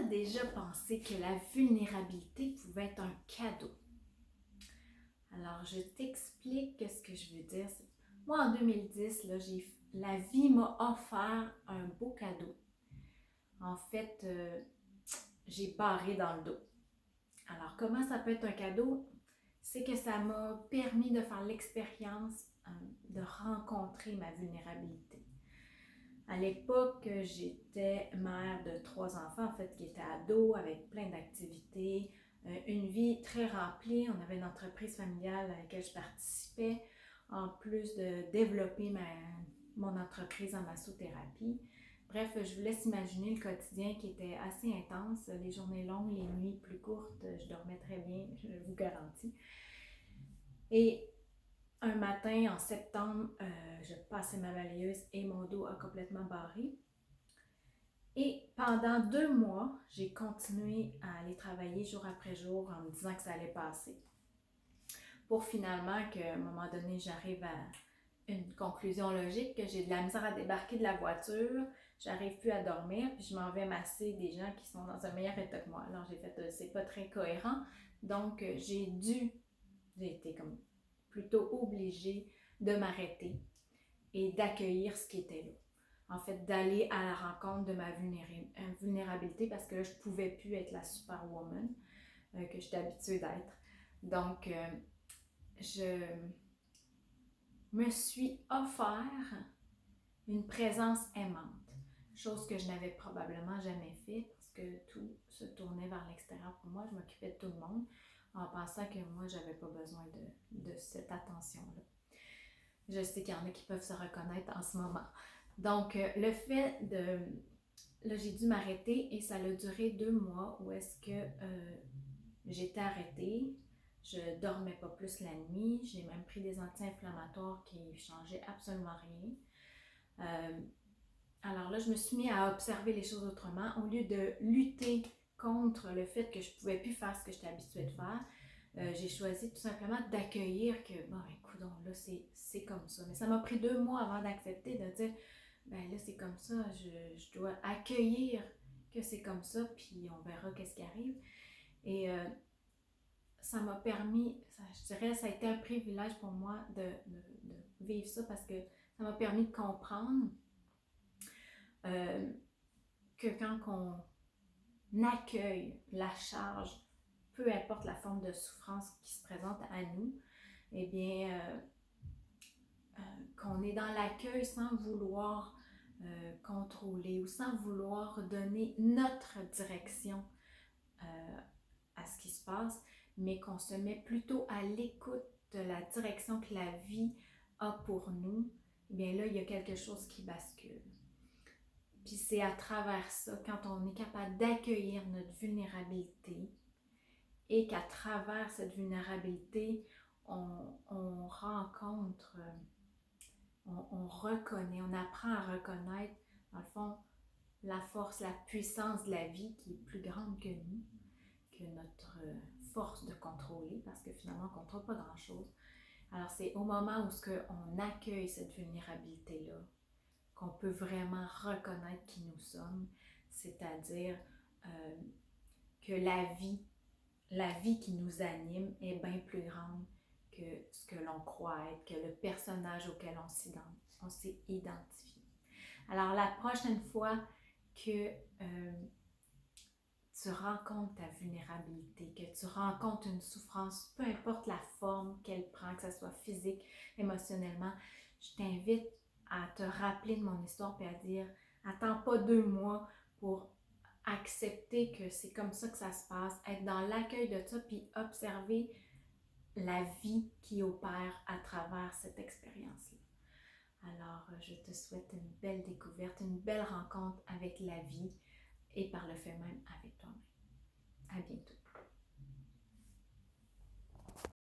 déjà pensé que la vulnérabilité pouvait être un cadeau? Alors, je t'explique ce que je veux dire. Moi, en 2010, là, la vie m'a offert un beau cadeau. En fait, j'ai barré dans le dos. Alors, comment ça peut être un cadeau? C'est que ça m'a permis de faire l'expérience de rencontrer ma vulnérabilité. À l'époque, j'étais mère de 3 enfants, en fait, qui étaient ados, avec plein d'activités, une vie très remplie. On avait une entreprise familiale à laquelle je participais, en plus de développer mon entreprise en massothérapie. Bref, je vous laisse imaginer le quotidien qui était assez intense, les journées longues, les nuits plus courtes, je dormais très bien, je vous garantis. Et un matin, en septembre, je passais ma balayeuse et mon dos a complètement barré. Et pendant 2 mois, j'ai continué à aller travailler jour après jour en me disant que ça allait passer. Pour finalement qu'à un moment donné, j'arrive à une conclusion logique, que j'ai de la misère à débarquer de la voiture, j'arrive plus à dormir, puis je m'en vais masser des gens qui sont dans un meilleur état que moi. Alors j'ai fait, c'est pas très cohérent, donc j'ai été comme plutôt obligée de m'arrêter et d'accueillir ce qui était là. En fait, d'aller à la rencontre de ma vulnérabilité parce que là, je ne pouvais plus être la superwoman que j'étais habituée d'être. Donc, je me suis offert une présence aimante, chose que je n'avais probablement jamais fait parce que tout se tournait vers l'extérieur pour moi. Je m'occupais de tout le monde en pensant que moi, je n'avais pas besoin de cette attention-là. Je sais qu'il y en a qui peuvent se reconnaître en ce moment. Donc, le fait de... Là, j'ai dû m'arrêter et ça a duré 2 mois où est-ce que j'étais arrêtée. Je dormais pas plus la nuit. J'ai même pris des anti-inflammatoires qui ne changeaient absolument rien. Alors là, je me suis mis à observer les choses autrement. Au lieu de lutter contre le fait que je ne pouvais plus faire ce que j'étais habituée de faire, j'ai choisi tout simplement d'accueillir que, bon, écoute, là, c'est comme ça. Mais ça m'a pris 2 mois avant d'accepter, de dire, ben là, c'est comme ça, je dois accueillir que c'est comme ça, puis on verra qu'est-ce qui arrive. Et ça m'a permis, je dirais, ça a été un privilège pour moi de vivre ça parce que ça m'a permis de comprendre que quand on accueille la charge, peu importe la forme de souffrance qui se présente à nous, eh bien, qu'on est dans l'accueil sans vouloir contrôler ou sans vouloir donner notre direction à ce qui se passe, mais qu'on se met plutôt à l'écoute de la direction que la vie a pour nous, eh bien là, il y a quelque chose qui bascule. Puis c'est à travers ça, quand on est capable d'accueillir notre vulnérabilité et qu'à travers cette vulnérabilité, on rencontre, on reconnaît, on apprend à reconnaître, dans le fond, la force, la puissance de la vie qui est plus grande que nous, que notre force de contrôler, parce que finalement, on ne contrôle pas grand-chose. Alors, c'est au moment où on accueille cette vulnérabilité-là qu'on peut vraiment reconnaître qui nous sommes, c'est-à-dire que la vie qui nous anime est bien plus grande que ce que l'on croit être, que le personnage auquel on s'est identifié. Alors, la prochaine fois que tu rencontres ta vulnérabilité, que tu rencontres une souffrance, peu importe la forme qu'elle prend, que ce soit physique, émotionnellement, je t'invite à te rappeler de mon histoire et à dire, attends pas 2 mois pour accepter que c'est comme ça que ça se passe, être dans l'accueil de ça, puis observer la vie qui opère à travers cette expérience-là. Alors, je te souhaite une belle découverte, une belle rencontre avec la vie et par le fait même avec toi-même. À bientôt.